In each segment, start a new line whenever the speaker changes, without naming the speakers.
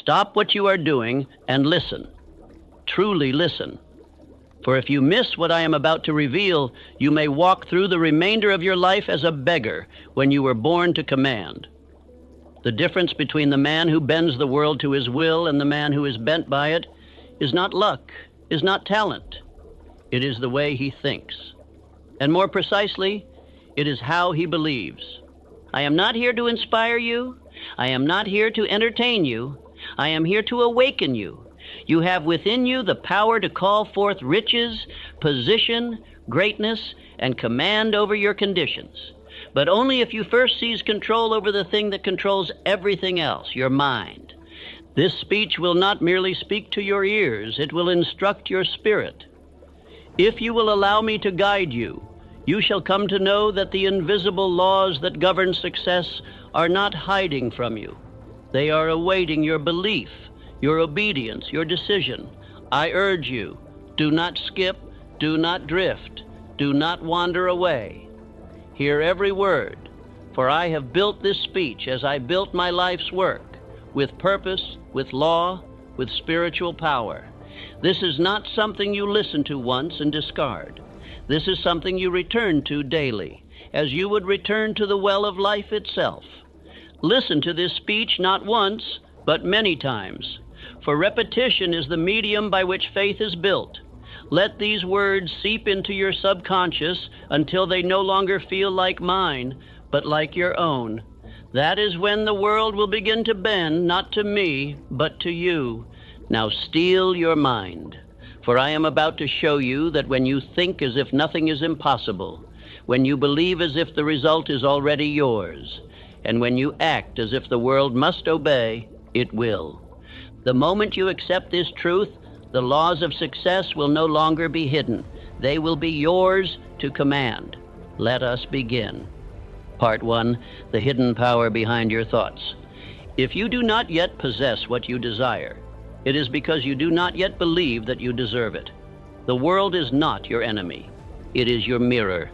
Stop what you are doing and listen. Truly listen. For if you miss what I am about to reveal, you may walk through the remainder of your life as a beggar when you were born to command. The difference between the man who bends the world to his will and the man who is bent by it is not luck, is not talent. It is the way he thinks. And more precisely, it is how he believes. I am not here to inspire you. I am not here to entertain you. I am here to awaken you. You have within you the power to call forth riches, position, greatness, and command over your conditions. But only if you first seize control over the thing that controls everything else, your mind. This speech will not merely speak to your ears, it will instruct your spirit. If you will allow me to guide you, you shall come to know that the invisible laws that govern success are not hiding from you. They are awaiting your belief, your obedience, your decision. I urge you, do not skip, do not drift, do not wander away. Hear every word, for I have built this speech as I built my life's work, with purpose, with law, with spiritual power. This is not something you listen to once and discard. This is something you return to daily, as you would return to the well of life itself. Listen to this speech not once, but many times, for repetition is the medium by which faith is built. Let these words seep into your subconscious until they no longer feel like mine, but like your own. That is when the world will begin to bend, not to me, but to you. Now steel your mind, for I am about to show you that when you think as if nothing is impossible, when you believe as if the result is already yours, and when you act as if the world must obey, it will. The moment you accept this truth, the laws of success will no longer be hidden. They will be yours to command. Let us begin. Part 1, the hidden power behind your thoughts. If you do not yet possess what you desire, it is because you do not yet believe that you deserve it. The world is not your enemy. It is your mirror.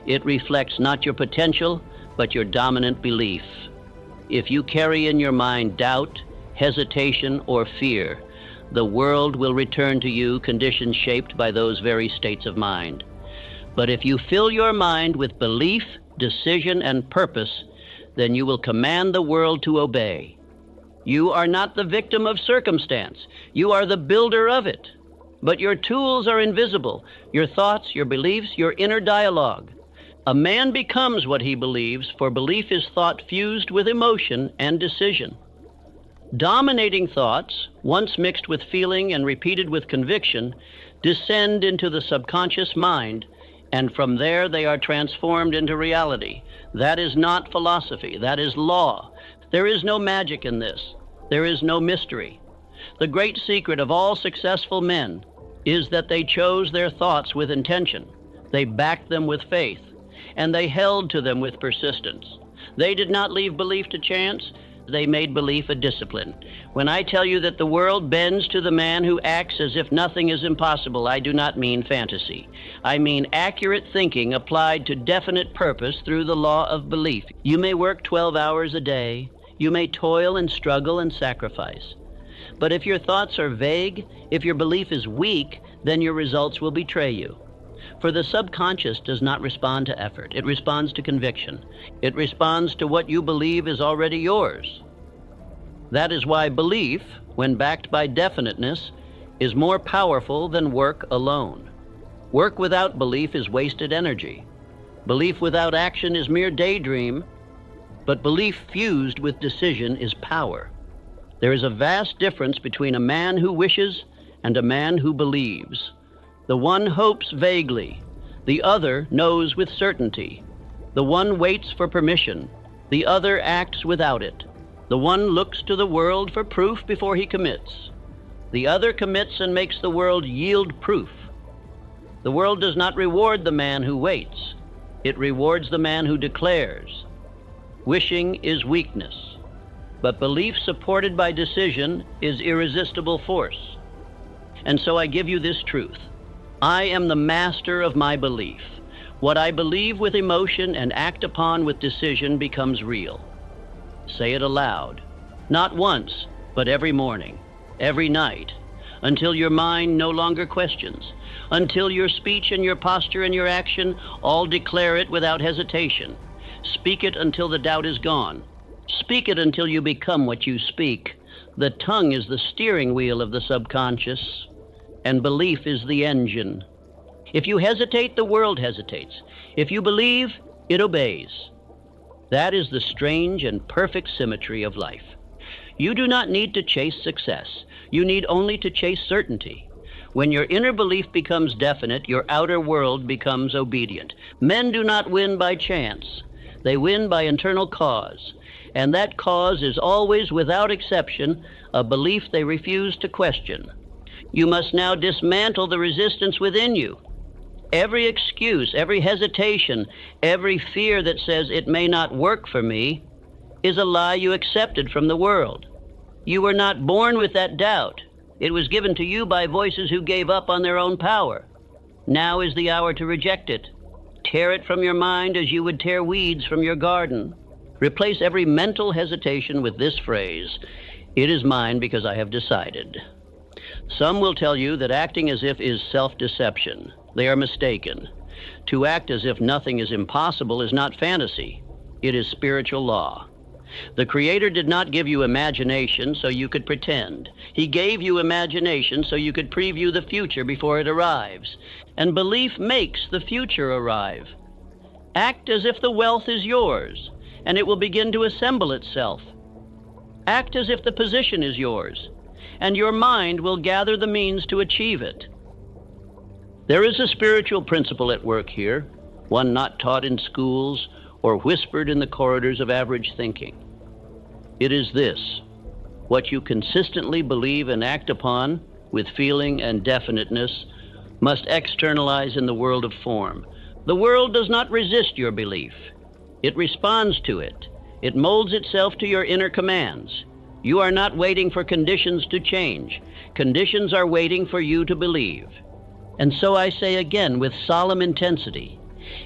It reflects not your potential, but your dominant belief. If you carry in your mind doubt, hesitation, or fear, the world will return to you conditions shaped by those very states of mind. But if you fill your mind with belief, decision, and purpose, then you will command the world to obey. You are not the victim of circumstance. You are the builder of it. But your tools are invisible, your thoughts, your beliefs, your inner dialogue. A man becomes what he believes, for belief is thought fused with emotion and decision. Dominating thoughts, once mixed with feeling and repeated with conviction, descend into the subconscious mind, and from there they are transformed into reality. That is not philosophy, that is law. There is no magic in this. There is no mystery. The great secret of all successful men is that they chose their thoughts with intention. They backed them with faith, and they held to them with persistence. They did not leave belief to chance. They made belief a discipline. When I tell you that the world bends to the man who acts as if nothing is impossible, I do not mean fantasy. I mean accurate thinking applied to definite purpose through the law of belief. You may work 12 hours a day. You may toil and struggle and sacrifice. But if your thoughts are vague, if your belief is weak, then your results will betray you. For the subconscious does not respond to effort. It responds to conviction. It responds to what you believe is already yours. That is why belief, when backed by definiteness, is more powerful than work alone. Work without belief is wasted energy. Belief without action is mere daydream, but belief fused with decision is power. There is a vast difference between a man who wishes and a man who believes. The one hopes vaguely, the other knows with certainty. The one waits for permission, the other acts without it. The one looks to the world for proof before he commits. The other commits and makes the world yield proof. The world does not reward the man who waits. It rewards the man who declares. Wishing is weakness, but belief supported by decision is irresistible force. And so I give you this truth. I am the master of my belief. What I believe with emotion and act upon with decision becomes real. Say it aloud, not once, but every morning, every night, until your mind no longer questions, until your speech and your posture and your action all declare it without hesitation. Speak it until the doubt is gone. Speak it until you become what you speak. The tongue is the steering wheel of the subconscious, and belief is the engine. If you hesitate, the world hesitates. If you believe, it obeys. That is the strange and perfect symmetry of life. You do not need to chase success. You need only to chase certainty. When your inner belief becomes definite, your outer world becomes obedient. Men do not win by chance. They win by internal cause. And that cause is always, without exception, a belief they refuse to question. You must now dismantle the resistance within you. Every excuse, every hesitation, every fear that says it may not work for me is a lie you accepted from the world. You were not born with that doubt. It was given to you by voices who gave up on their own power. Now is the hour to reject it. Tear it from your mind as you would tear weeds from your garden. Replace every mental hesitation with this phrase: "It is mine because I have decided." Some will tell you that acting as if is self-deception. They are mistaken. To act as if nothing is impossible is not fantasy. It is spiritual law. The Creator did not give you imagination so you could pretend. He gave you imagination so you could preview the future before it arrives. And belief makes the future arrive. Act as if the wealth is yours, and it will begin to assemble itself. Act as if the position is yours, and your mind will gather the means to achieve it. There is a spiritual principle at work here, one not taught in schools or whispered in the corridors of average thinking. It is this: what you consistently believe and act upon with feeling and definiteness must externalize in the world of form. The world does not resist your belief. It responds to it. It molds itself to your inner commands. You are not waiting for conditions to change. Conditions are waiting for you to believe. And so I say again with solemn intensity,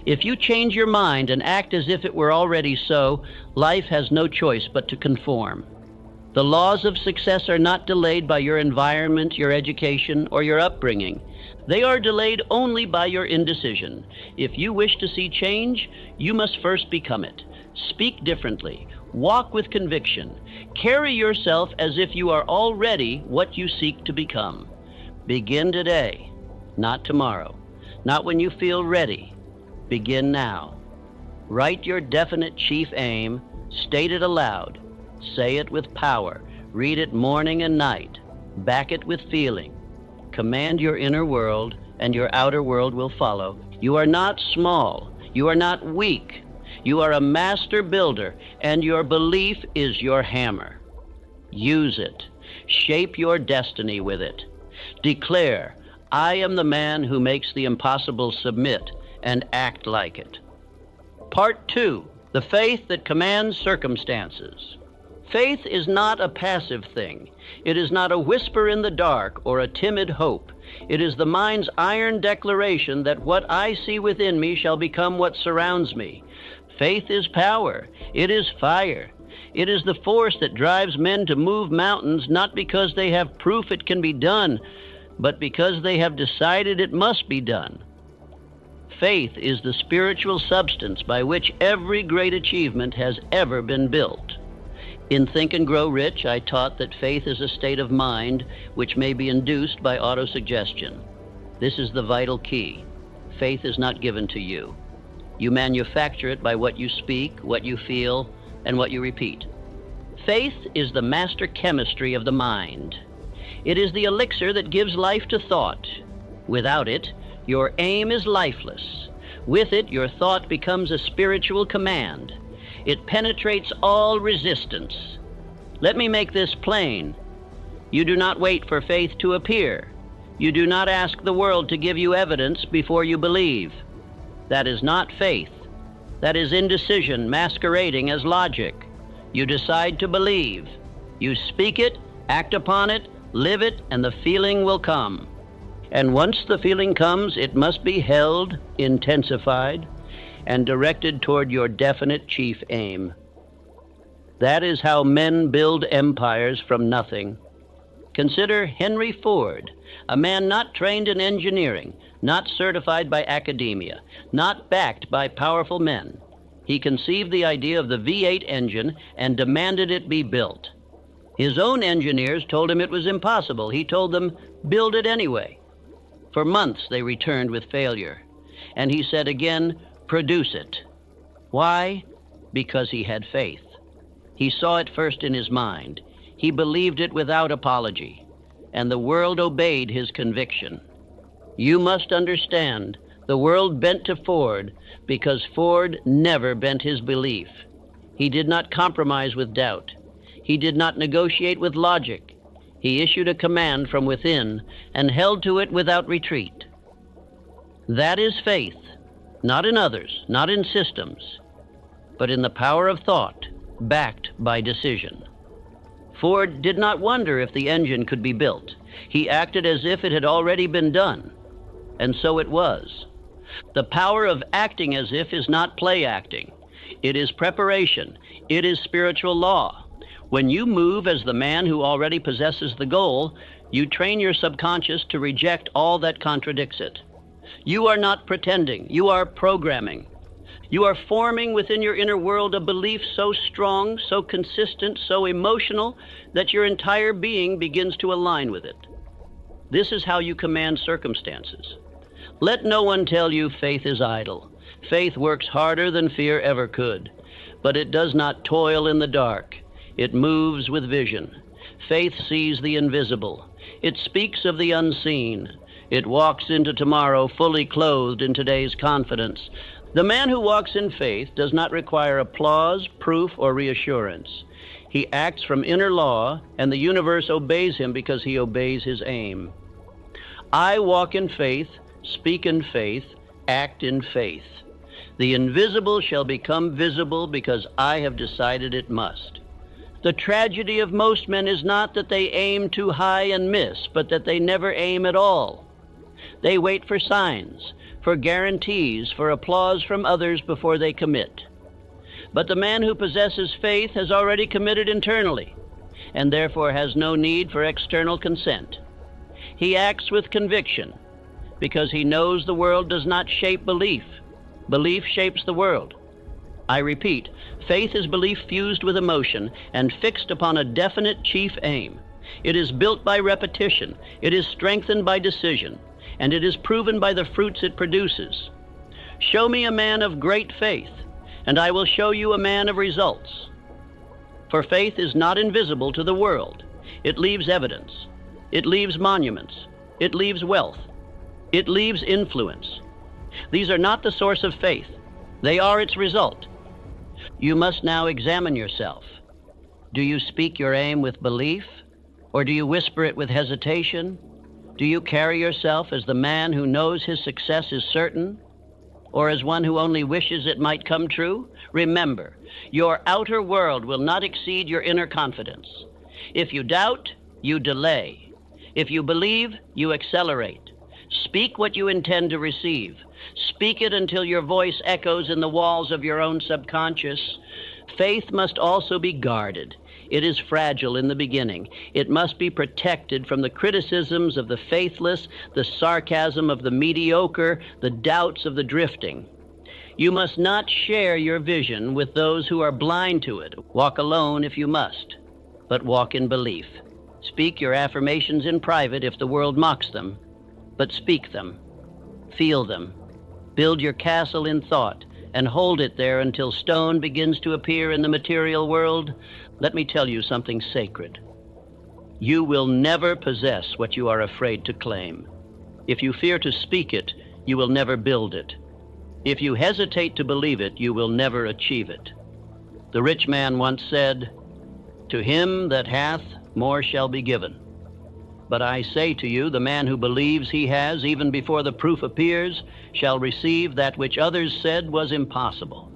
if you change your mind and act as if it were already so, life has no choice but to conform. The laws of success are not delayed by your environment, your education, or your upbringing. They are delayed only by your indecision. If you wish to see change, you must first become it. Speak differently. Walk with conviction. Carry yourself as if you are already what you seek to become. Begin today, not tomorrow, not when you feel ready. Begin now. Write your definite chief aim, state it aloud, say it with power, read it morning and night, back it with feeling. Command your inner world, and your outer world will follow. You are not small. You are not weak. You are a master builder, and your belief is your hammer. Use it. Shape your destiny with it. Declare, "I am the man who makes the impossible submit," and act like it. Part 2, the faith that commands circumstances. Faith is not a passive thing. It is not a whisper in the dark or a timid hope. It is the mind's iron declaration that what I see within me shall become what surrounds me. Faith is power. It is fire. It is the force that drives men to move mountains, not because they have proof it can be done, but because they have decided it must be done. Faith is the spiritual substance by which every great achievement has ever been built. In Think and Grow Rich, I taught that faith is a state of mind which may be induced by autosuggestion. This is the vital key. Faith is not given to you. You manufacture it by what you speak, what you feel, and what you repeat. Faith is the master chemistry of the mind. It is the elixir that gives life to thought. Without it, your aim is lifeless. With it, your thought becomes a spiritual command. It penetrates all resistance. Let me make this plain. You do not wait for faith to appear. You do not ask the world to give you evidence before you believe. That is not faith. That is indecision masquerading as logic. You decide to believe. You speak it, act upon it, live it, and the feeling will come. And once the feeling comes, it must be held, intensified, and directed toward your definite chief aim. That is how men build empires from nothing. Consider Henry Ford, a man not trained in engineering, not certified by academia, not backed by powerful men. He conceived the idea of the V8 engine and demanded it be built. His own engineers told him it was impossible. He told them, build it anyway. For months they returned with failure. And he said again, produce it. Why? Because he had faith. He saw it first in his mind. He believed it without apology. And the world obeyed his conviction. You must understand, the world bent to Ford because Ford never bent his belief. He did not compromise with doubt. He did not negotiate with logic. He issued a command from within and held to it without retreat. That is faith, not in others, not in systems, but in the power of thought, backed by decision. Ford did not wonder if the engine could be built. He acted as if it had already been done, and so it was. The power of acting as if is not play acting. It is preparation. It is spiritual law. When you move as the man who already possesses the goal, you train your subconscious to reject all that contradicts it. You are not pretending. You are programming. You are forming within your inner world a belief so strong, so consistent, so emotional, that your entire being begins to align with it. This is how you command circumstances. Let no one tell you faith is idle. Faith works harder than fear ever could, but it does not toil in the dark. It moves with vision. Faith sees the invisible. It speaks of the unseen. It walks into tomorrow fully clothed in today's confidence. The man who walks in faith does not require applause, proof, or reassurance. He acts from inner law, and the universe obeys him because he obeys his aim. I walk in faith, speak in faith, act in faith. The invisible shall become visible because I have decided it must. The tragedy of most men is not that they aim too high and miss, but that they never aim at all. They wait for signs, for guarantees, for applause from others before they commit. But the man who possesses faith has already committed internally, and therefore has no need for external consent. He acts with conviction, because he knows the world does not shape belief. Belief shapes the world. I repeat, faith is belief fused with emotion and fixed upon a definite chief aim. It is built by repetition, it is strengthened by decision, and it is proven by the fruits it produces. Show me a man of great faith, and I will show you a man of results. For faith is not invisible to the world. It leaves evidence. It leaves monuments. It leaves wealth. It leaves influence. These are not the source of faith. They are its result. You must now examine yourself. Do you speak your aim with belief, or do you whisper it with hesitation? Do you carry yourself as the man who knows his success is certain, or as one who only wishes it might come true? Remember, your outer world will not exceed your inner confidence. If you doubt, you delay. If you believe, you accelerate. Speak what you intend to receive. Speak it until your voice echoes in the walls of your own subconscious. Faith must also be guarded. It is fragile in the beginning. It must be protected from the criticisms of the faithless, the sarcasm of the mediocre, the doubts of the drifting. You must not share your vision with those who are blind to it. Walk alone if you must, but walk in belief. Speak your affirmations in private if the world mocks them, but speak them. Feel them. Build your castle in thought and hold it there until stone begins to appear in the material world. Let me tell you something sacred. You will never possess what you are afraid to claim. If you fear to speak it, you will never build it. If you hesitate to believe it, you will never achieve it. The rich man once said, "To him that hath, more shall be given." But I say to you, the man who believes he has, even before the proof appears, shall receive that which others said was impossible.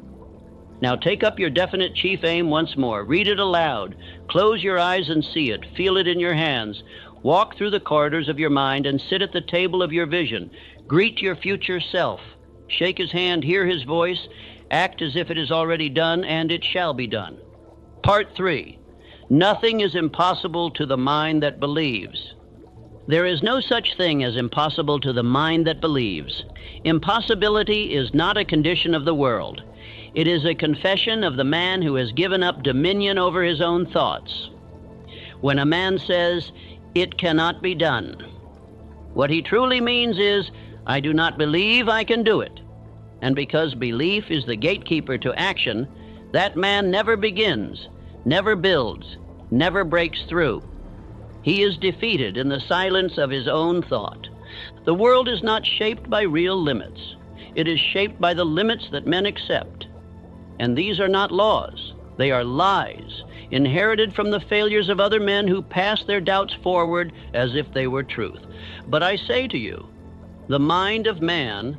Now take up your definite chief aim once more. Read it aloud. Close your eyes and see it. Feel it in your hands. Walk through the corridors of your mind and sit at the table of your vision. Greet your future self. Shake his hand, hear his voice. Act as if it is already done, and it shall be done. Part 3. Nothing is impossible to the mind that believes. There is no such thing as impossible to the mind that believes. Impossibility is not a condition of the world. It is a confession of the man who has given up dominion over his own thoughts. When a man says, "It cannot be done," what he truly means is, "I do not believe I can do it." And because belief is the gatekeeper to action, that man never begins, never builds, never breaks through. He is defeated in the silence of his own thought. The world is not shaped by real limits. It is shaped by the limits that men accept. And these are not laws. They are lies, inherited from the failures of other men who pass their doubts forward as if they were truth. But I say to you, the mind of man,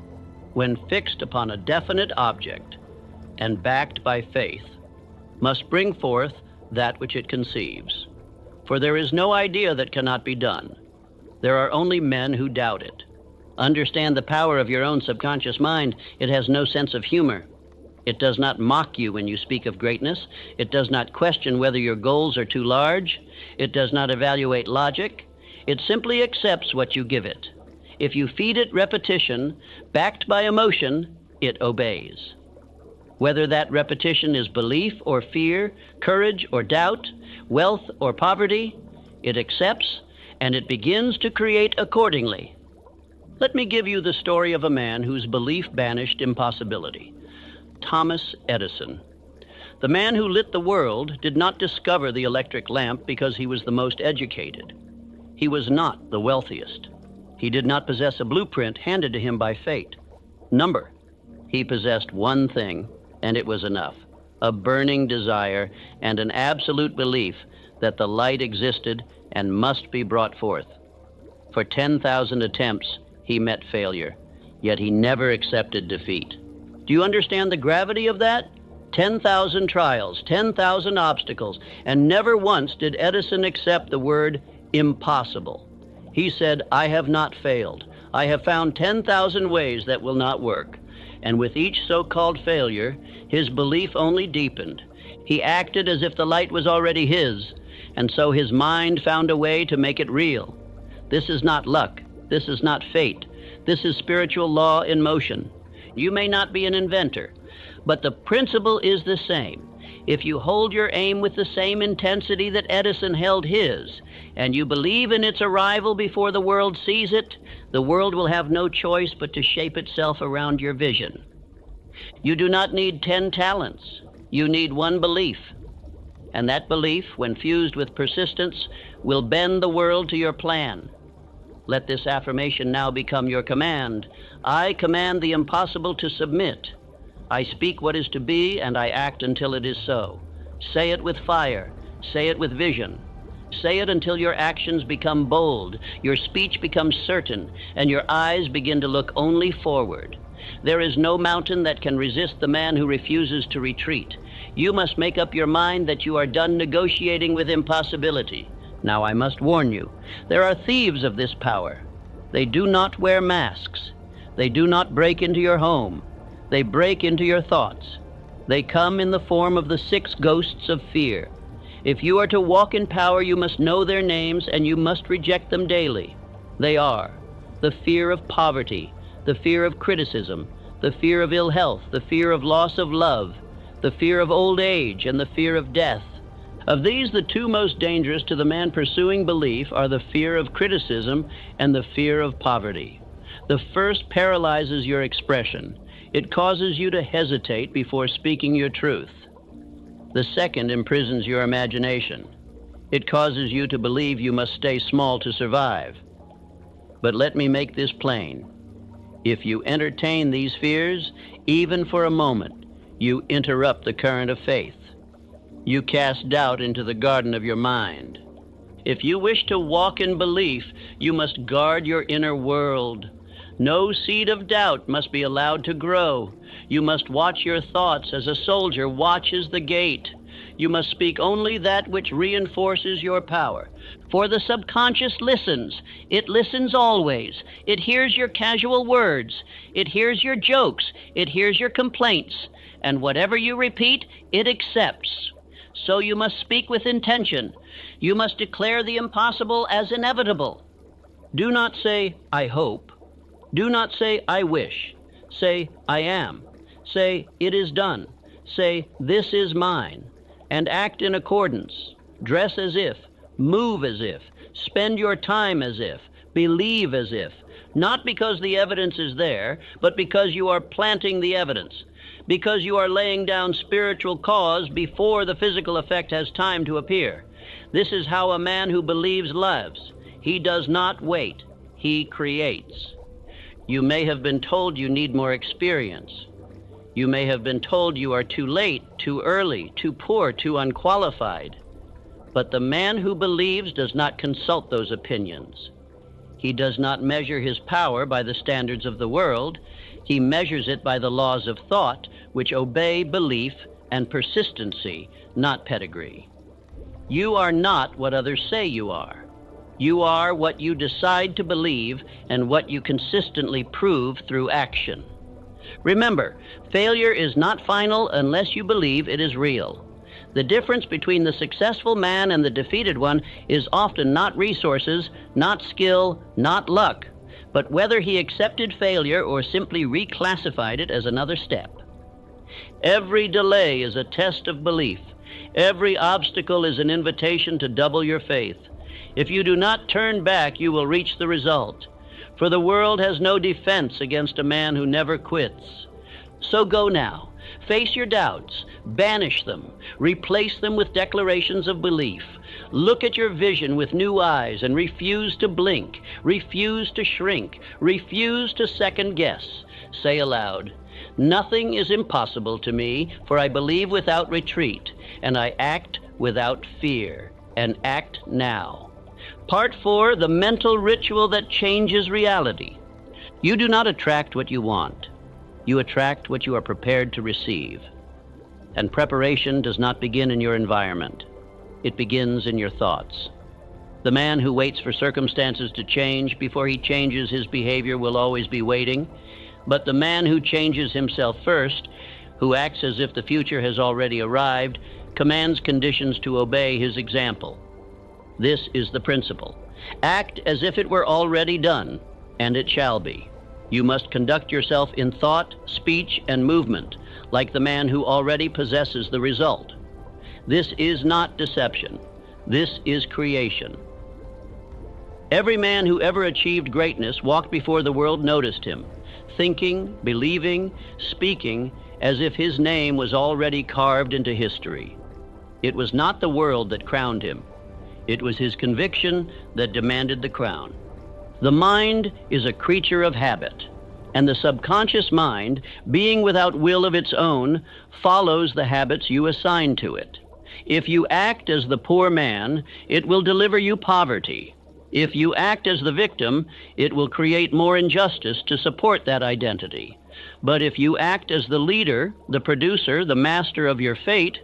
when fixed upon a definite object and backed by faith, must bring forth that which it conceives. For there is no idea that cannot be done. There are only men who doubt it. Understand the power of your own subconscious mind. It has no sense of humor. It does not mock you when you speak of greatness. It does not question whether your goals are too large. It does not evaluate logic. It simply accepts what you give it. If you feed it repetition, backed by emotion, it obeys. Whether that repetition is belief or fear, courage or doubt, wealth or poverty, it accepts and it begins to create accordingly. Let me give you the story of a man whose belief banished impossibility. Thomas Edison. The man who lit the world did not discover the electric lamp because he was the most educated. He was not the wealthiest. He did not possess a blueprint handed to him by fate. Number. He possessed one thing, and it was enough: a burning desire and an absolute belief that the light existed and must be brought forth. For 10,000 attempts, he met failure, yet he never accepted defeat. Do you understand the gravity of that? 10,000 trials, 10,000 obstacles, and never once did Edison accept the word impossible. He said, "I have not failed. I have found 10,000 ways that will not work." And with each so-called failure, his belief only deepened. He acted as if the light was already his, and so his mind found a way to make it real. This is not luck. This is not fate. This is spiritual law in motion. You may not be an inventor, but the principle is the same. If you hold your aim with the same intensity that Edison held his, and you believe in its arrival before the world sees it, the world will have no choice but to shape itself around your vision. You do not need 10 talents. You need one belief. And that belief, when fused with persistence, will bend the world to your plan. Let this affirmation now become your command. I command the impossible to submit. I speak what is to be, and I act until it is so. Say it with fire. Say it with vision. Say it until your actions become bold, your speech becomes certain, and your eyes begin to look only forward. There is no mountain that can resist the man who refuses to retreat. You must make up your mind that you are done negotiating with impossibility. Now I must warn you, there are thieves of this power. They do not wear masks. They do not break into your home. They break into your thoughts. They come in the form of the 6 ghosts of fear. If you are to walk in power, you must know their names and you must reject them daily. They are the fear of poverty, the fear of criticism, the fear of ill health, the fear of loss of love, the fear of old age, and the fear of death. Of these, the 2 most dangerous to the man pursuing belief are the fear of criticism and the fear of poverty. The first paralyzes your expression. It causes you to hesitate before speaking your truth. The second imprisons your imagination. It causes you to believe you must stay small to survive. But let me make this plain. If you entertain these fears, even for a moment, you interrupt the current of faith. You cast doubt into the garden of your mind. If you wish to walk in belief, you must guard your inner world. No seed of doubt must be allowed to grow. You must watch your thoughts as a soldier watches the gate. You must speak only that which reinforces your power. For the subconscious listens. It listens always. It hears your casual words. It hears your jokes. It hears your complaints. And whatever you repeat, it accepts. So you must speak with intention. You must declare the impossible as inevitable. Do not say, I hope. Do not say, I wish. Say, I am. Say, it is done. Say, this is mine. And act in accordance. Dress as if. Move as if. Spend your time as if. Believe as if. Not because the evidence is there, but because you are planting the evidence. Because you are laying down spiritual cause before the physical effect has time to appear. This is how a man who believes lives. He does not wait. He creates. You may have been told you need more experience. You may have been told you are too late, too early, too poor, too unqualified. But the man who believes does not consult those opinions. He does not measure his power by the standards of the world. He measures it by the laws of thought, which obey belief and persistency, not pedigree. You are not what others say you are. You are what you decide to believe and what you consistently prove through action. Remember, failure is not final unless you believe it is real. The difference between the successful man and the defeated one is often not resources, not skill, not luck, but whether he accepted failure or simply reclassified it as another step. Every delay is a test of belief. Every obstacle is an invitation to double your faith. If you do not turn back, you will reach the result. For the world has no defense against a man who never quits. So go now. Face your doubts, banish them, replace them with declarations of belief. Look at your vision with new eyes and refuse to blink, refuse to shrink, refuse to second guess. Say aloud, nothing is impossible to me, for I believe without retreat, and I act without fear, and act now. Part 4, the mental ritual that changes reality. You do not attract what you want. You attract what you are prepared to receive. And preparation does not begin in your environment. It begins in your thoughts. The man who waits for circumstances to change before he changes his behavior will always be waiting. But the man who changes himself first, who acts as if the future has already arrived, commands conditions to obey his example. This is the principle. Act as if it were already done, and it shall be. You must conduct yourself in thought, speech, and movement, like the man who already possesses the result. This is not deception. This is creation. Every man who ever achieved greatness walked before the world noticed him, thinking, believing, speaking, as if his name was already carved into history. It was not the world that crowned him. It was his conviction that demanded the crown. The mind is a creature of habit, and the subconscious mind, being without will of its own, follows the habits you assign to it. If you act as the poor man, it will deliver you poverty. If you act as the victim, it will create more injustice to support that identity. But if you act as the leader, the producer, the master of your fate,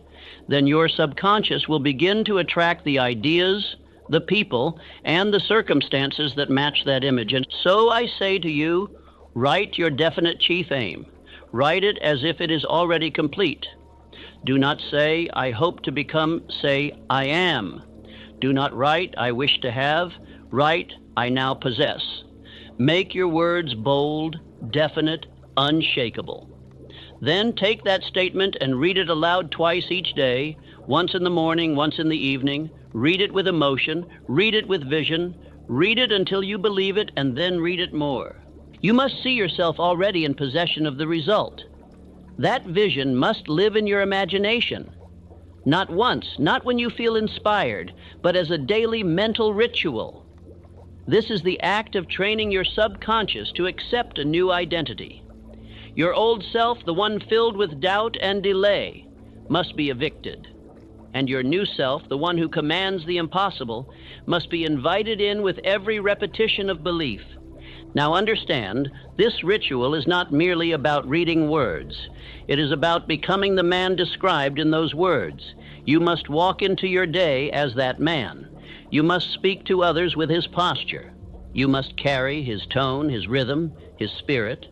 then your subconscious will begin to attract the ideas, the people, and the circumstances that match that image. And so I say to you, write your definite chief aim. Write it as if it is already complete. Do not say, I hope to become, say, I am. Do not write, I wish to have. Write, I now possess. Make your words bold, definite, unshakable. Then take that statement and read it aloud twice each day, once in the morning, once in the evening. Read it with emotion, read it with vision, read it until you believe it, and then read it more. You must see yourself already in possession of the result. That vision must live in your imagination. Not once, not when you feel inspired, but as a daily mental ritual. This is the act of training your subconscious to accept a new identity. Your old self, the one filled with doubt and delay, must be evicted. And your new self, the one who commands the impossible, must be invited in with every repetition of belief. Now understand, this ritual is not merely about reading words. It is about becoming the man described in those words. You must walk into your day as that man. You must speak to others with his posture. You must carry his tone, his rhythm, his spirit.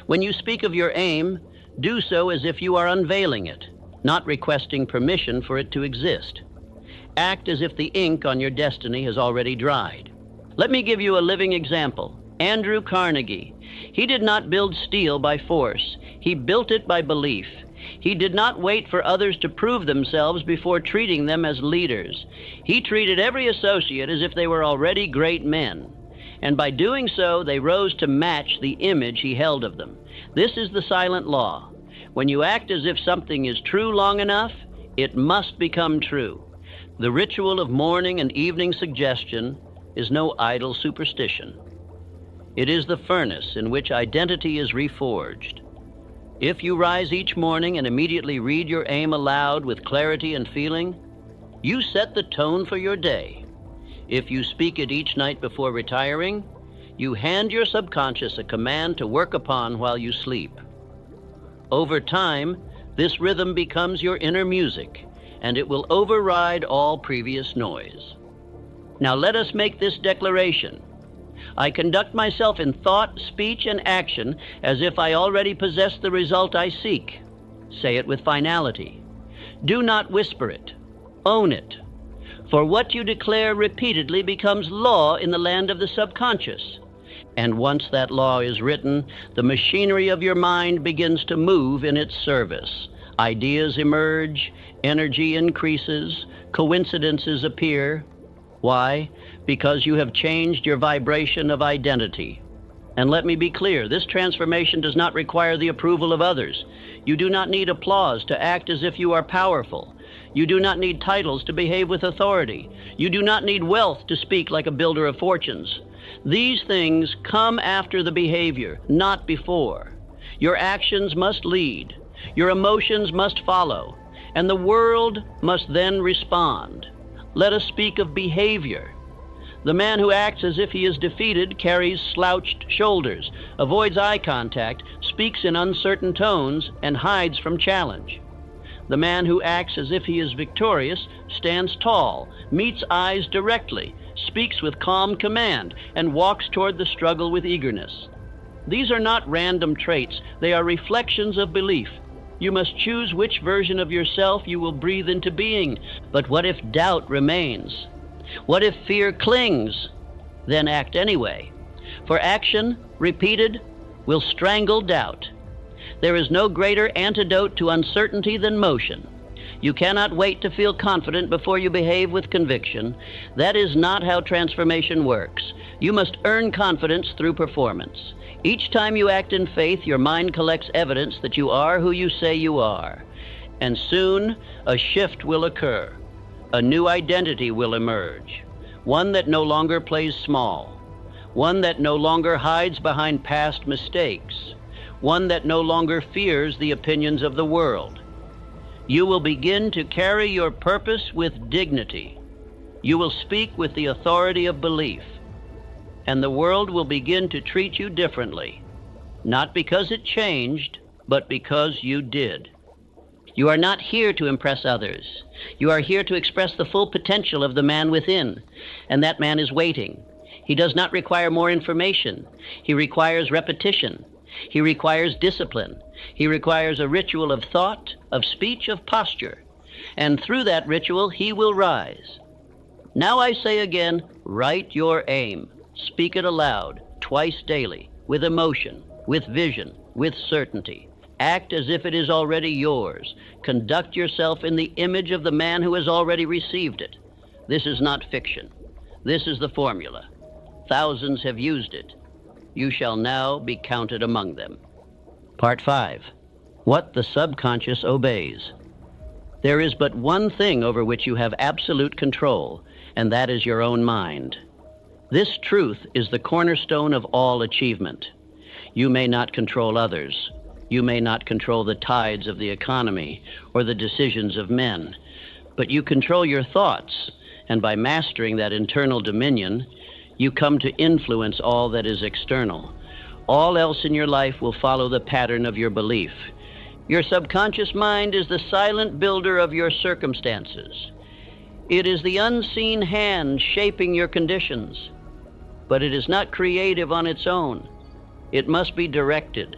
When you speak of your aim, do so as if you are unveiling it, not requesting permission for it to exist. Act as if the ink on your destiny has already dried. Let me give you a living example. Andrew Carnegie. He did not build steel by force. He built it by belief. He did not wait for others to prove themselves before treating them as leaders. He treated every associate as if they were already great men. And by doing so, they rose to match the image he held of them. This is the silent law. When you act as if something is true long enough, it must become true. The ritual of morning and evening suggestion is no idle superstition. It is the furnace in which identity is reforged. If you rise each morning and immediately read your aim aloud with clarity and feeling, you set the tone for your day. If you speak it each night before retiring, you hand your subconscious a command to work upon while you sleep. Over time, this rhythm becomes your inner music, and it will override all previous noise. Now let us make this declaration. I conduct myself in thought, speech, and action as if I already possess the result I seek. Say it with finality. Do not whisper it. Own it. For what you declare repeatedly becomes law in the land of the subconscious. And once that law is written, the machinery of your mind begins to move in its service. Ideas emerge, energy increases, coincidences appear. Why? Because you have changed your vibration of identity. And let me be clear, this transformation does not require the approval of others. You do not need applause to act as if you are powerful. You do not need titles to behave with authority. You do not need wealth to speak like a builder of fortunes. These things come after the behavior, not before. Your actions must lead. Your emotions must follow. And the world must then respond. Let us speak of behavior. The man who acts as if he is defeated carries slouched shoulders, avoids eye contact, speaks in uncertain tones, and hides from challenge. The man who acts as if he is victorious stands tall, meets eyes directly, speaks with calm command, and walks toward the struggle with eagerness. These are not random traits, they are reflections of belief. You must choose which version of yourself you will breathe into being. But what if doubt remains? What if fear clings? Then act anyway. For action, repeated, will strangle doubt. There is no greater antidote to uncertainty than motion. You cannot wait to feel confident before you behave with conviction. That is not how transformation works. You must earn confidence through performance. Each time you act in faith, your mind collects evidence that you are who you say you are. And soon, a shift will occur. A new identity will emerge. One that no longer plays small. One that no longer hides behind past mistakes. One that no longer fears the opinions of the world. You will begin to carry your purpose with dignity. You will speak with the authority of belief. And the world will begin to treat you differently, not because it changed, but because you did. You are not here to impress others. You are here to express the full potential of the man within, and that man is waiting. He does not require more information. He requires repetition. He requires discipline. He requires a ritual of thought, of speech, of posture. And through that ritual, he will rise. Now I say again, write your aim. Speak it aloud, twice daily, with emotion, with vision, with certainty. Act as if it is already yours. Conduct yourself in the image of the man who has already received it. This is not fiction. This is the formula. Thousands have used it. You shall now be counted among them. Part 5. What the subconscious obeys. There is but one thing over which you have absolute control, and that is your own mind. This truth is the cornerstone of all achievement. You may not control others. You may not control the tides of the economy or the decisions of men, but you control your thoughts, and by mastering that internal dominion, you come to influence all that is external. All else in your life will follow the pattern of your belief. Your subconscious mind is the silent builder of your circumstances. It is the unseen hand shaping your conditions. But it is not creative on its own. It must be directed.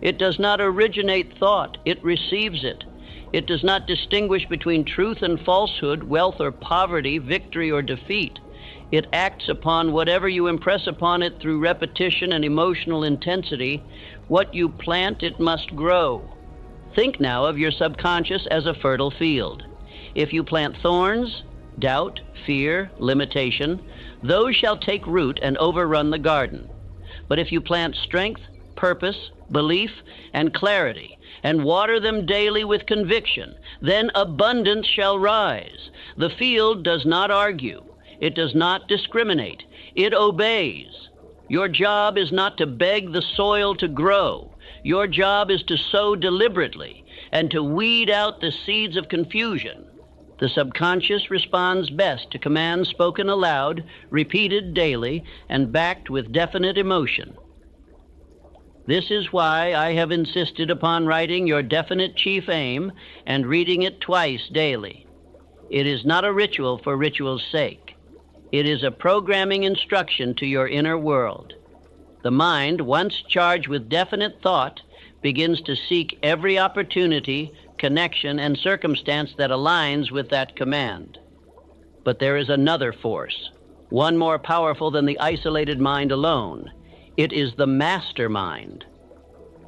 It does not originate thought, it receives it. It does not distinguish between truth and falsehood, wealth or poverty, victory or defeat. It acts upon whatever you impress upon it through repetition and emotional intensity. What you plant, it must grow. Think now of your subconscious as a fertile field. If you plant thorns, doubt, fear, limitation, those shall take root and overrun the garden. But if you plant strength, purpose, belief, and clarity, and water them daily with conviction, then abundance shall rise. The field does not argue. It does not discriminate. It obeys. Your job is not to beg the soil to grow. Your job is to sow deliberately and to weed out the seeds of confusion. The subconscious responds best to commands spoken aloud, repeated daily, and backed with definite emotion. This is why I have insisted upon writing your definite chief aim and reading it twice daily. It is not a ritual for ritual's sake. It is a programming instruction to your inner world. The mind, once charged with definite thought, begins to seek every opportunity, connection, and circumstance that aligns with that command. But there is another force, one more powerful than the isolated mind alone. It is the mastermind.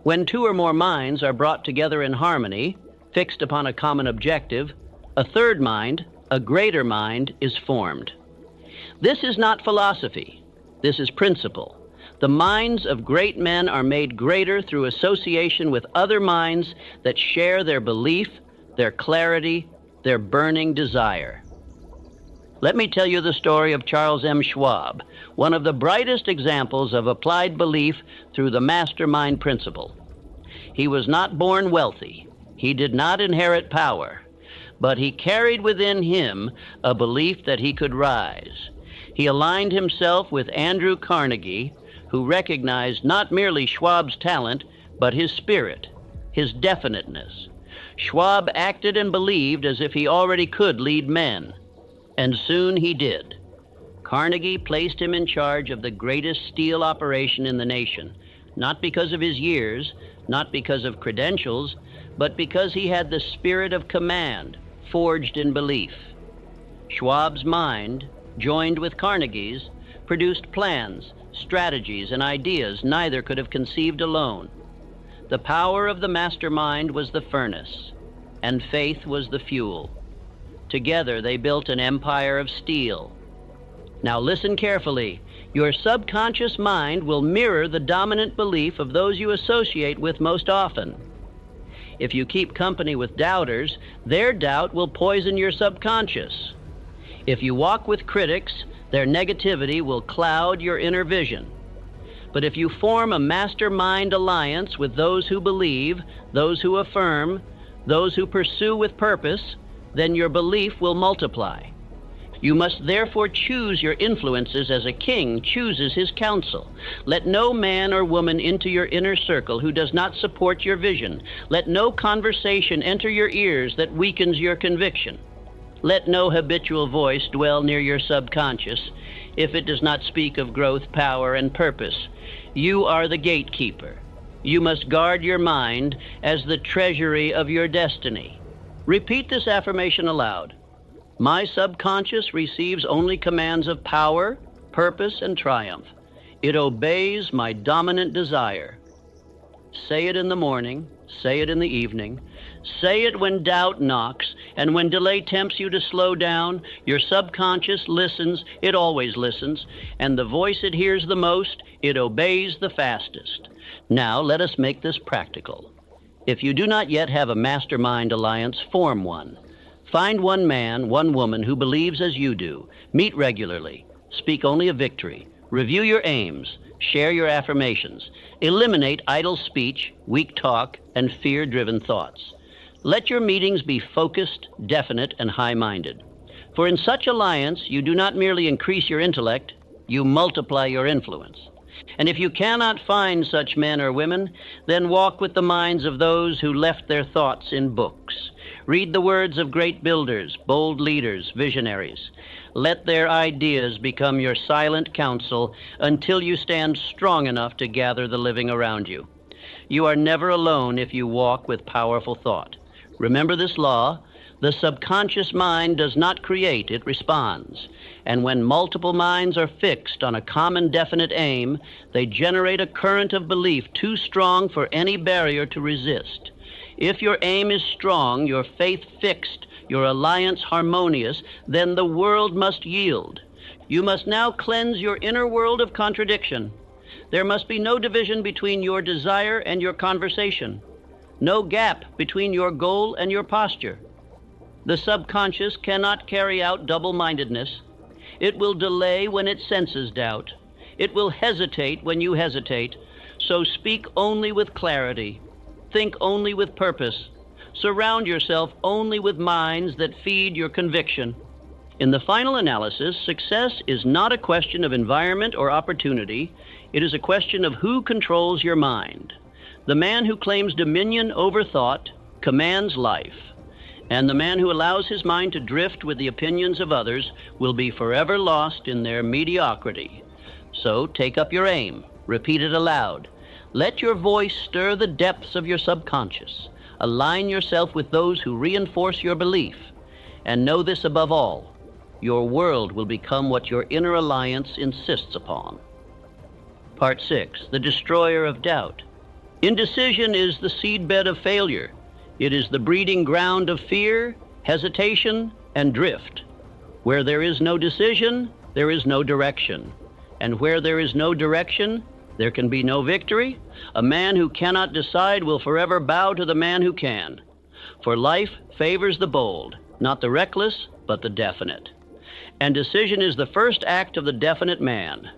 When two or more minds are brought together in harmony, fixed upon a common objective, a third mind, a greater mind, is formed. This is not philosophy. This is principle. The minds of great men are made greater through association with other minds that share their belief, their clarity, their burning desire. Let me tell you the story of Charles M. Schwab, one of the brightest examples of applied belief through the mastermind principle. He was not born wealthy. He did not inherit power, but he carried within him a belief that he could rise. He aligned himself with Andrew Carnegie, who recognized not merely Schwab's talent, but his spirit, his definiteness. Schwab acted and believed as if he already could lead men, and soon he did. Carnegie placed him in charge of the greatest steel operation in the nation, not because of his years, not because of credentials, but because he had the spirit of command, forged in belief. Schwab's mind, joined with Carnegie's, produced plans, strategies, and ideas neither could have conceived alone. The power of the mastermind was the furnace, and faith was the fuel. Together they built an empire of steel. Now listen carefully. Your subconscious mind will mirror the dominant belief of those you associate with most often. If you keep company with doubters, their doubt will poison your subconscious. If you walk with critics, their negativity will cloud your inner vision. But if you form a mastermind alliance with those who believe, those who affirm, those who pursue with purpose, then your belief will multiply. You must therefore choose your influences as a king chooses his counsel. Let no man or woman into your inner circle who does not support your vision. Let no conversation enter your ears that weakens your conviction. Let no habitual voice dwell near your subconscious if it does not speak of growth, power, and purpose. You are the gatekeeper. You must guard your mind as the treasury of your destiny. Repeat this affirmation aloud. My subconscious receives only commands of power, purpose, and triumph. It obeys my dominant desire. Say it in the morning, say it in the evening. Say it when doubt knocks, and when delay tempts you to slow down. Your subconscious listens, it always listens, and the voice it hears the most, it obeys the fastest. Now let us make this practical. If you do not yet have a mastermind alliance, form one. Find one man, one woman who believes as you do. Meet regularly. Speak only of victory. Review your aims. Share your affirmations. Eliminate idle speech, weak talk, and fear-driven thoughts. Let your meetings be focused, definite, and high-minded. For in such alliance, you do not merely increase your intellect, you multiply your influence. And if you cannot find such men or women, then walk with the minds of those who left their thoughts in books. Read the words of great builders, bold leaders, visionaries. Let their ideas become your silent counsel until you stand strong enough to gather the living around you. You are never alone if you walk with powerful thought. Remember this law: the subconscious mind does not create, it responds. And when multiple minds are fixed on a common definite aim, they generate a current of belief too strong for any barrier to resist. If your aim is strong, your faith fixed, your alliance harmonious, then the world must yield. You must now cleanse your inner world of contradiction. There must be no division between your desire and your conversation, no gap between your goal and your posture. The subconscious cannot carry out double-mindedness. It will delay when it senses doubt. It will hesitate when you hesitate. So speak only with clarity. Think only with purpose. Surround yourself only with minds that feed your conviction. In the final analysis, success is not a question of environment or opportunity. It is a question of who controls your mind. The man who claims dominion over thought commands life, and the man who allows his mind to drift with the opinions of others will be forever lost in their mediocrity. So take up your aim, repeat it aloud. Let your voice stir the depths of your subconscious. Align yourself with those who reinforce your belief. And know this above all: your world will become what your inner alliance insists upon. Part 6, the destroyer of doubt. Indecision is the seedbed of failure. It is the breeding ground of fear, hesitation, and drift. Where there is no decision, there is no direction. And where there is no direction, there can be no victory. A man who cannot decide will forever bow to the man who can. For life favors the bold, not the reckless, but the definite. And decision is the first act of the definite man.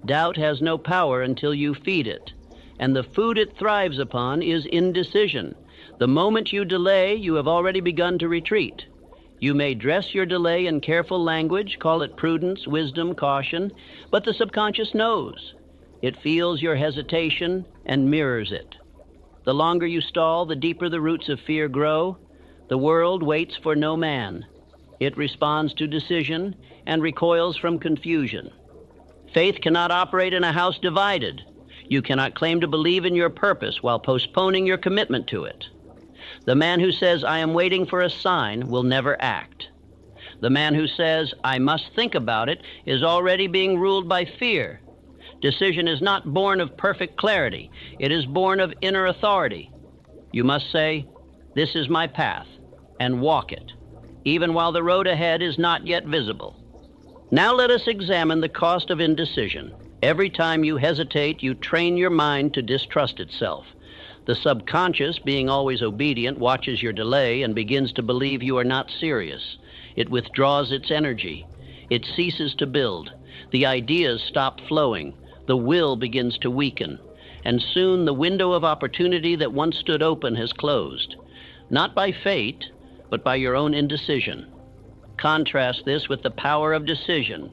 Doubt has no power until you feed it, and the food it thrives upon is indecision. The moment you delay, you have already begun to retreat. You may dress your delay in careful language, call it prudence, wisdom, caution, but the subconscious knows. It feels your hesitation and mirrors it. The longer you stall, the deeper the roots of fear grow. The world waits for no man. It responds to decision and recoils from confusion. Faith cannot operate in a house divided. You cannot claim to believe in your purpose while postponing your commitment to it. The man who says, "I am waiting for a sign," will never act. The man who says, "I must think about it," is already being ruled by fear. Decision is not born of perfect clarity. It is born of inner authority. You must say, "This is my path," and walk it, even while the road ahead is not yet visible. Now let us examine the cost of indecision. Every time you hesitate, you train your mind to distrust itself. The subconscious, being always obedient, watches your delay and begins to believe you are not serious. It withdraws its energy. It ceases to build. The ideas stop flowing. The will begins to weaken. And soon the window of opportunity that once stood open has closed. Not by fate, but by your own indecision. Contrast this with the power of decision.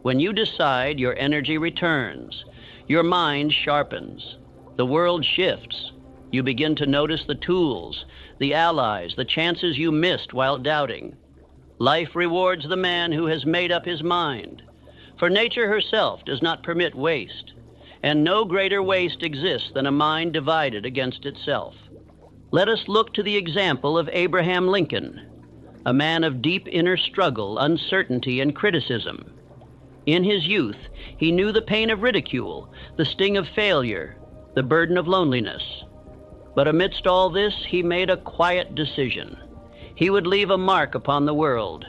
When you decide, your energy returns. Your mind sharpens. The world shifts. You begin to notice the tools, the allies, the chances you missed while doubting. Life rewards the man who has made up his mind. For nature herself does not permit waste, and no greater waste exists than a mind divided against itself. Let us look to the example of Abraham Lincoln, a man of deep inner struggle, uncertainty, and criticism. In his youth, he knew the pain of ridicule, the sting of failure, the burden of loneliness. But amidst all this, he made a quiet decision. He would leave a mark upon the world.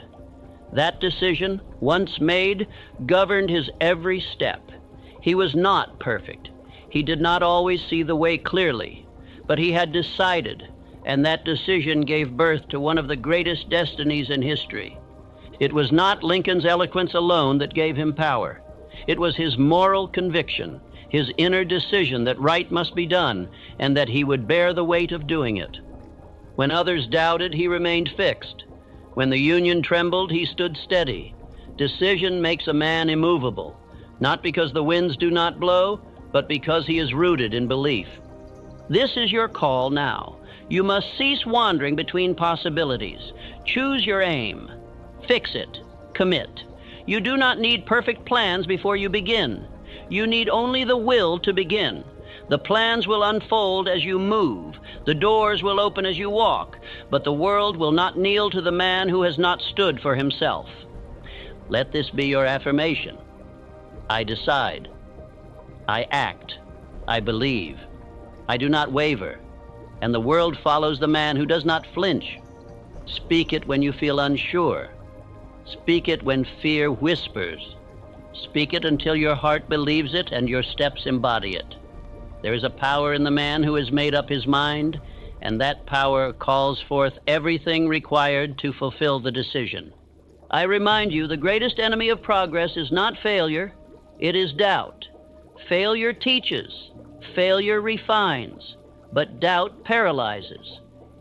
That decision, once made, governed his every step. He was not perfect. He did not always see the way clearly, but he had decided, and that decision gave birth to one of the greatest destinies in history. It was not Lincoln's eloquence alone that gave him power. It was his moral conviction, his inner decision that right must be done, and that he would bear the weight of doing it. When others doubted, he remained fixed. When the Union trembled, he stood steady. Decision makes a man immovable, not because the winds do not blow, but because he is rooted in belief. This is your call now. You must cease wandering between possibilities. Choose your aim. Fix it. Commit. You do not need perfect plans before you begin. You need only the will to begin. The plans will unfold as you move. The doors will open as you walk. But the world will not kneel to the man who has not stood for himself. Let this be your affirmation. I decide. I act. I believe. I do not waver. And the world follows the man who does not flinch. Speak it when you feel unsure. Speak it when fear whispers. Speak it until your heart believes it and your steps embody it. There is a power in the man who has made up his mind, and that power calls forth everything required to fulfill the decision. I remind you, the greatest enemy of progress is not failure, it is doubt. Failure teaches, failure refines, but doubt paralyzes.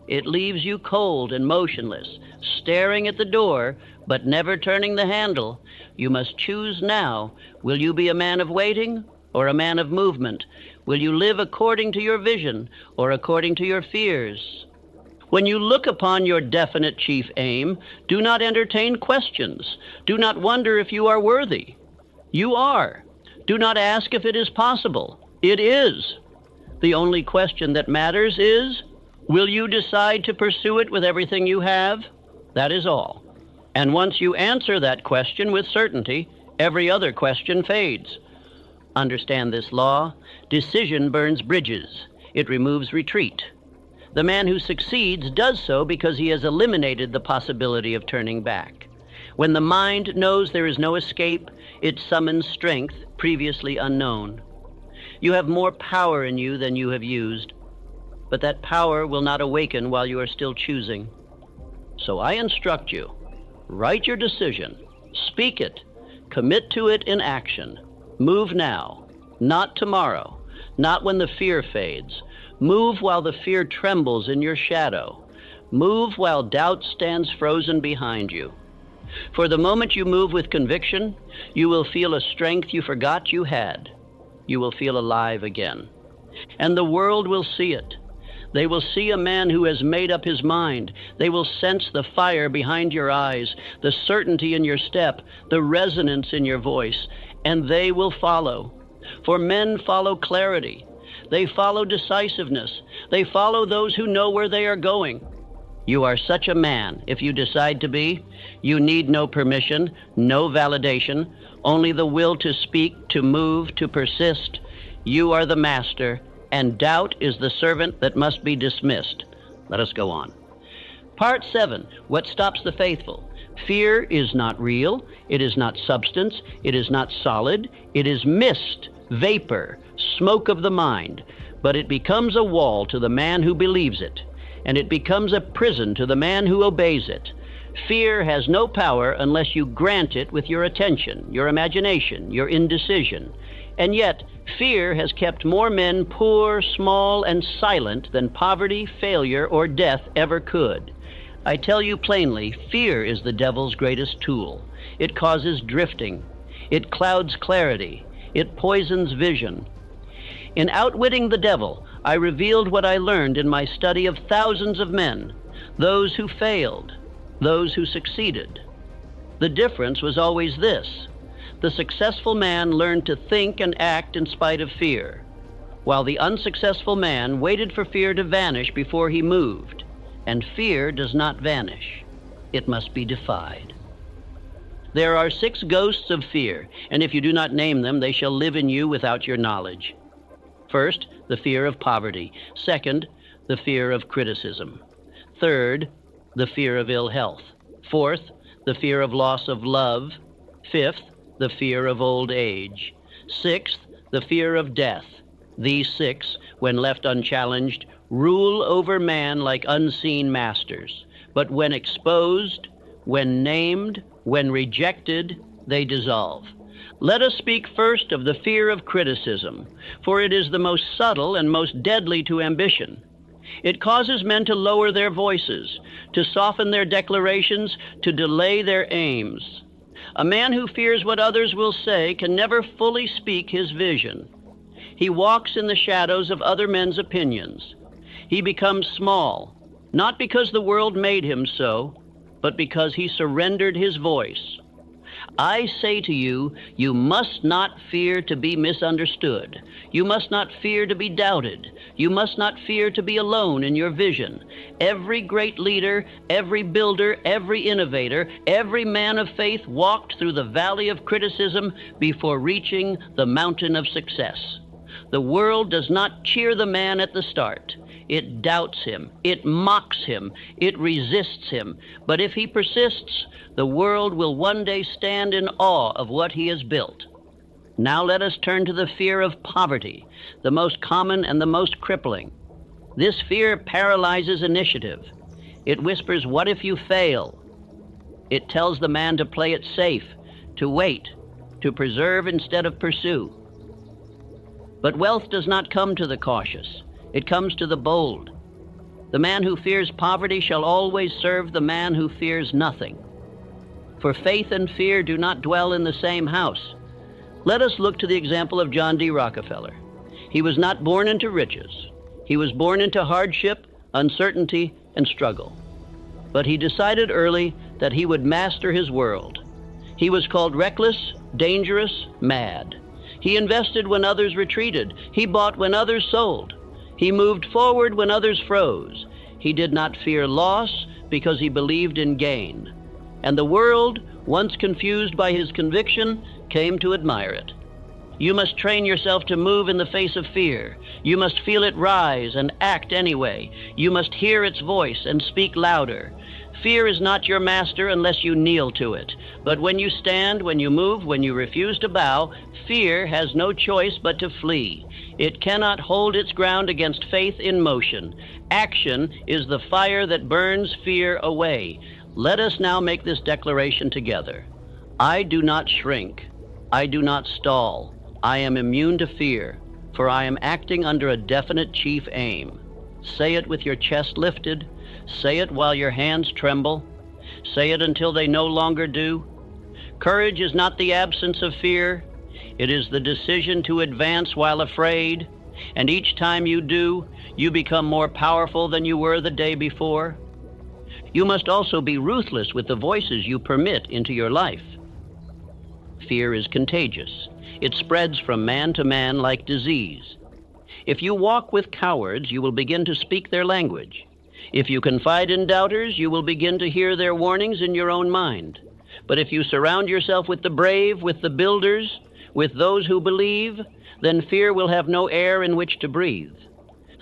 It leaves you cold and motionless, staring at the door, but never turning the handle. You must choose now. Will you be a man of waiting or a man of movement? Will you live according to your vision or according to your fears? When you look upon your definite chief aim, do not entertain questions. Do not wonder if you are worthy. You are. Do not ask if it is possible. It is. The only question that matters is, will you decide to pursue it with everything you have? That is all. And once you answer that question with certainty, every other question fades. Understand this law. Decision burns bridges. It removes retreat. The man who succeeds does so because he has eliminated the possibility of turning back. When the mind knows there is no escape, it summons strength previously unknown. You have more power in you than you have used, but that power will not awaken while you are still choosing. So I instruct you, write your decision, speak it, commit to it in action. Move now, not tomorrow, not when the fear fades. Move while the fear trembles in your shadow. Move while doubt stands frozen behind you. For the moment you move with conviction, you will feel a strength you forgot you had. You will feel alive again. And the world will see it. They will see a man who has made up his mind. They will sense the fire behind your eyes, the certainty in your step, the resonance in your voice, and they will follow. For men follow clarity. They follow decisiveness. They follow those who know where they are going. You are such a man if you decide to be. You need no permission, no validation, only the will to speak, to move, to persist. You are the master, and doubt is the servant that must be dismissed. Let us go on. Part 7, what stops the faithful? Fear is not real. It is not substance. It is not solid. It is mist, vapor, smoke of the mind. But it becomes a wall to the man who believes it, and it becomes a prison to the man who obeys it. Fear has no power unless you grant it with your attention, your imagination, your indecision. And yet, fear has kept more men poor, small, and silent than poverty, failure, or death ever could. I tell you plainly, fear is the devil's greatest tool. It causes drifting. It clouds clarity. It poisons vision. In outwitting the devil, I revealed what I learned in my study of thousands of men, those who failed, those who succeeded. The difference was always this: the successful man learned to think and act in spite of fear, while the unsuccessful man waited for fear to vanish before he moved. And fear does not vanish. It must be defied. There are 6 ghosts of fear, and if you do not name them, they shall live in you without your knowledge. First, the fear of poverty. Second, the fear of criticism. Third, the fear of ill health. Fourth, the fear of loss of love. Fifth, the fear of old age. Sixth, the fear of death. These 6, when left unchallenged, rule over man like unseen masters. But when exposed, when named, when rejected, they dissolve. Let us speak first of the fear of criticism, for it is the most subtle and most deadly to ambition. It causes men to lower their voices, to soften their declarations, to delay their aims. A man who fears what others will say can never fully speak his vision. He walks in the shadows of other men's opinions. He becomes small, not because the world made him so, but because he surrendered his voice. I say to you, you must not fear to be misunderstood. You must not fear to be doubted. You must not fear to be alone in your vision. Every great leader, every builder, every innovator, every man of faith walked through the valley of criticism before reaching the mountain of success. The world does not cheer the man at the start. It doubts him, it mocks him, it resists him. But if he persists, the world will one day stand in awe of what he has built. Now let us turn to the fear of poverty, the most common and the most crippling. This fear paralyzes initiative. It whispers, "What if you fail?" It tells the man to play it safe, to wait, to preserve instead of pursue. But wealth does not come to the cautious. It comes to the bold. The man who fears poverty shall always serve the man who fears nothing. For faith and fear do not dwell in the same house. Let us look to the example of John D. Rockefeller. He was not born into riches. He was born into hardship, uncertainty, and struggle. But he decided early that he would master his world. He was called reckless, dangerous, mad. He invested when others retreated. He bought when others sold. He moved forward when others froze. He did not fear loss because he believed in gain. And the world, once confused by his conviction, came to admire it. You must train yourself to move in the face of fear. You must feel it rise and act anyway. You must hear its voice and speak louder. Fear is not your master unless you kneel to it. But when you stand, when you move, when you refuse to bow, fear has no choice but to flee. It cannot hold its ground against faith in motion. Action is the fire that burns fear away. Let us now make this declaration together. I do not shrink. I do not stall. I am immune to fear, for I am acting under a definite chief aim. Say it with your chest lifted. Say it while your hands tremble. Say it until they no longer do. Courage is not the absence of fear. It is the decision to advance while afraid. And each time you do, you become more powerful than you were the day before. You must also be ruthless with the voices you permit into your life. Fear is contagious. It spreads from man to man like disease. If you walk with cowards, you will begin to speak their language. If you confide in doubters, you will begin to hear their warnings in your own mind. But if you surround yourself with the brave, with the builders, with those who believe, then fear will have no air in which to breathe.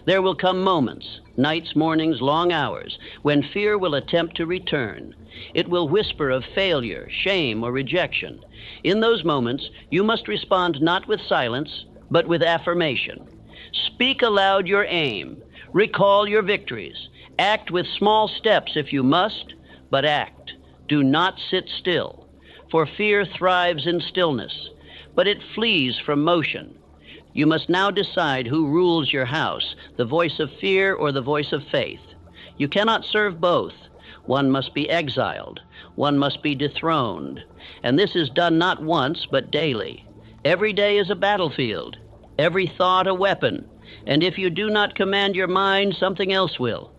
There will come moments, nights, mornings, long hours, when fear will attempt to return. It will whisper of failure, shame, or rejection. In those moments, you must respond not with silence, but with affirmation. Speak aloud your aim. Recall your victories. Act with small steps if you must, but act. Do not sit still, for fear thrives in stillness, but it flees from motion. You must now decide who rules your house, the voice of fear or the voice of faith. You cannot serve both. One must be exiled. One must be dethroned. And this is done not once, but daily. Every day is a battlefield, every thought a weapon. And if you do not command your mind, something else will.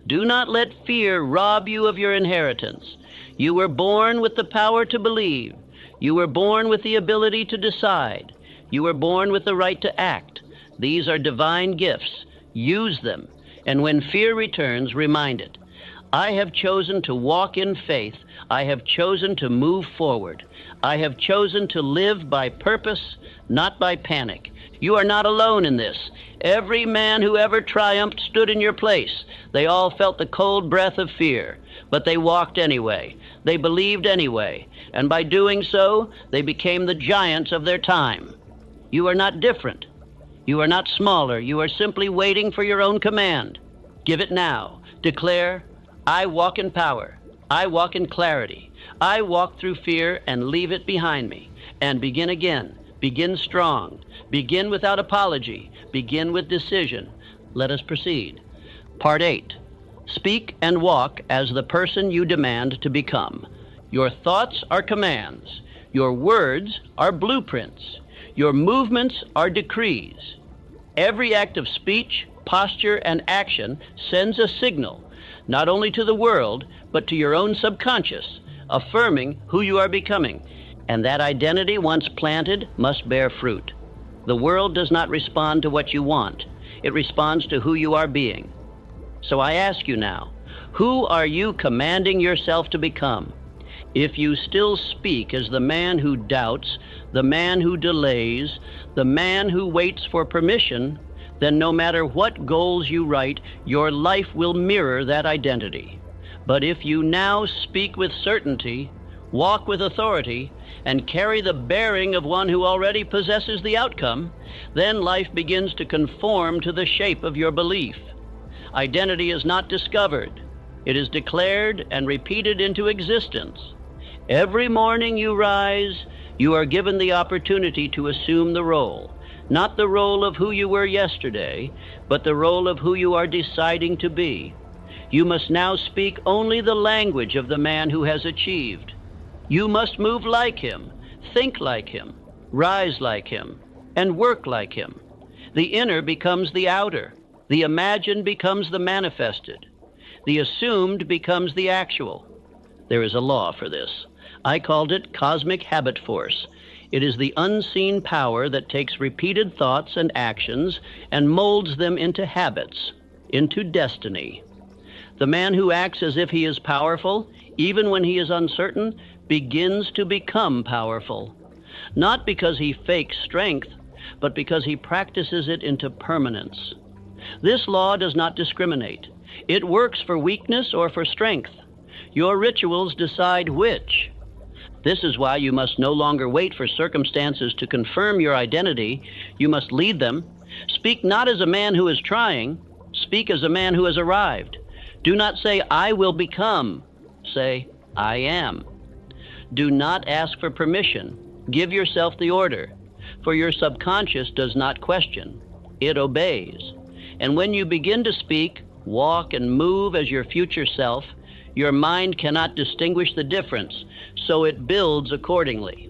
Do not let fear rob you of your inheritance. You were born with the power to believe. You were born with the ability to decide. You were born with the right to act. These are divine gifts. Use them. And when fear returns, remind it. I have chosen to walk in faith. I have chosen to move forward. I have chosen to live by purpose, not by panic. You are not alone in this. Every man who ever triumphed stood in your place. They all felt the cold breath of fear, but they walked anyway. They believed anyway. And by doing so, they became the giants of their time. You are not different. You are not smaller. You are simply waiting for your own command. Give it now. Declare, I walk in power. I walk in clarity. I walk through fear and leave it behind me. And begin again. Begin strong. Begin without apology. Begin with decision. Let us proceed. Part 8. Speak and walk as the person you demand to become. Your thoughts are commands. Your words are blueprints. Your movements are decrees. Every act of speech, posture, and action sends a signal, not only to the world, but to your own subconscious, affirming who you are becoming. And that identity, once planted, must bear fruit. The world does not respond to what you want. It responds to who you are being. So I ask you now, who are you commanding yourself to become? If you still speak as the man who doubts, the man who delays, the man who waits for permission, then no matter what goals you write, your life will mirror that identity. But if you now speak with certainty, walk with authority, and carry the bearing of one who already possesses the outcome, then life begins to conform to the shape of your belief. Identity is not discovered. It is declared and repeated into existence. Every morning you rise, you are given the opportunity to assume the role, not the role of who you were yesterday, but the role of who you are deciding to be. You must now speak only the language of the man who has achieved. You must move like him, think like him, rise like him, and work like him. The inner becomes the outer. The imagined becomes the manifested. The assumed becomes the actual. There is a law for this. I called it cosmic habit force. It is the unseen power that takes repeated thoughts and actions and molds them into habits, into destiny. The man who acts as if he is powerful, even when he is uncertain, begins to become powerful. Not because he fakes strength, but because he practices it into permanence. This law does not discriminate. It works for weakness or for strength. Your rituals decide which. This is why you must no longer wait for circumstances to confirm your identity. You must lead them. Speak not as a man who is trying. Speak as a man who has arrived. Do not say, I will become. Say, I am. Do not ask for permission. Give yourself the order. For your subconscious does not question. It obeys. And when you begin to speak, walk, and move as your future self, your mind cannot distinguish the difference, so it builds accordingly.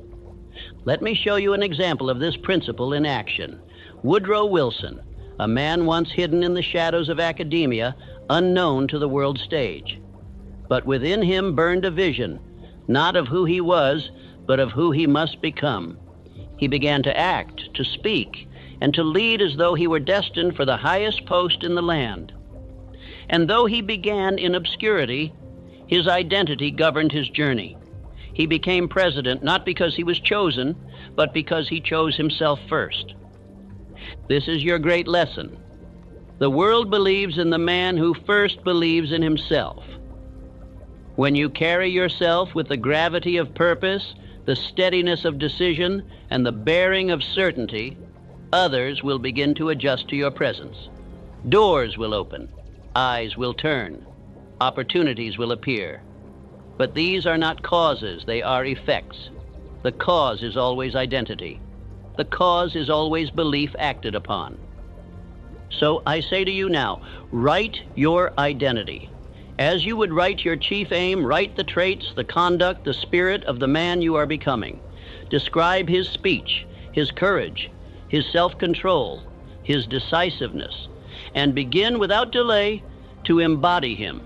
Let me show you an example of this principle in action. Woodrow Wilson, a man once hidden in the shadows of academia, unknown to the world stage. But within him burned a vision, not of who he was, but of who he must become. He began to act, to speak, and to lead as though he were destined for the highest post in the land. And though he began in obscurity, his identity governed his journey. He became president not because he was chosen, but because he chose himself first. This is your great lesson. The world believes in the man who first believes in himself. When you carry yourself with the gravity of purpose, the steadiness of decision, and the bearing of certainty, others will begin to adjust to your presence. Doors will open, eyes will turn, opportunities will appear. But these are not causes, they are effects. The cause is always identity. The cause is always belief acted upon. So I say to you now, write your identity. As you would write your chief aim, write the traits, the conduct, the spirit of the man you are becoming. Describe his speech, his courage, his self-control, his decisiveness, and begin without delay to embody him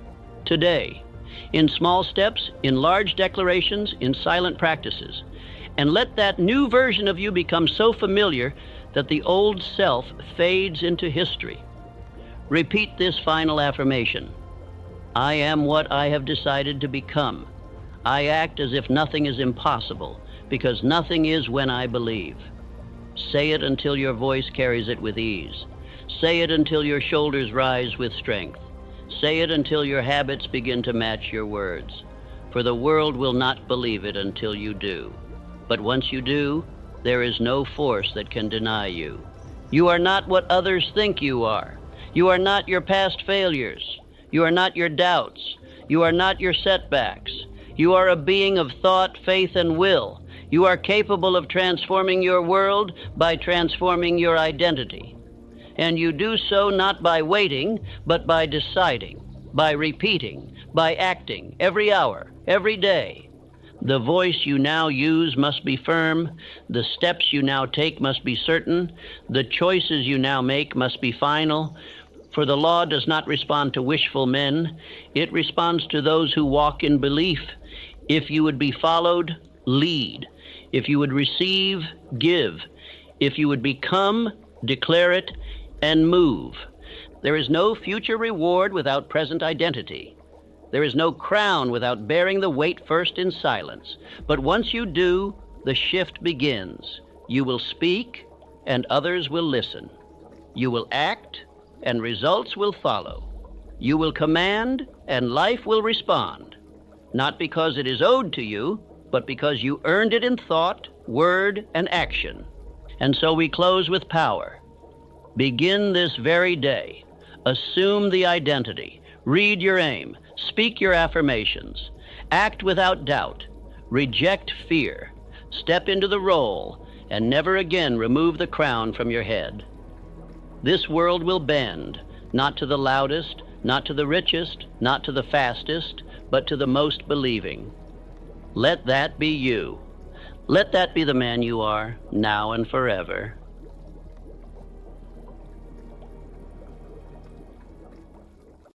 today, in small steps, in large declarations, in silent practices. And let that new version of you become so familiar that the old self fades into history. Repeat this final affirmation. I am what I have decided to become. I act as if nothing is impossible, because nothing is when I believe. Say it until your voice carries it with ease. Say it until your shoulders rise with strength. Say it until your habits begin to match your words. For the world will not believe it until you do. But once you do, there is no force that can deny you. You are not what others think you are. You are not your past failures. You are not your doubts. You are not your setbacks. You are a being of thought, faith, and will. You are capable of transforming your world by transforming your identity. And you do so not by waiting, but by deciding, by repeating, by acting every hour, every day. The voice you now use must be firm. The steps you now take must be certain. The choices you now make must be final. For the law does not respond to wishful men. It responds to those who walk in belief. If you would be followed, lead. If you would receive, give. If you would become, declare it, and move. There is no future reward without present identity. There is no crown without bearing the weight first in silence. But once you do, the shift begins. You will speak, and others will listen. You will act, and results will follow. You will command, and life will respond. Not because it is owed to you, but because you earned it in thought, word, and action. And so we close with power. Begin this very day. Assume the identity. Read your aim. Speak your affirmations. Act without doubt. Reject fear. Step into the role, and never again remove the crown from your head. This world will bend, not to the loudest, not to the richest, not to the fastest, but to the most believing. Let that be you. Let that be the man you are, now and forever.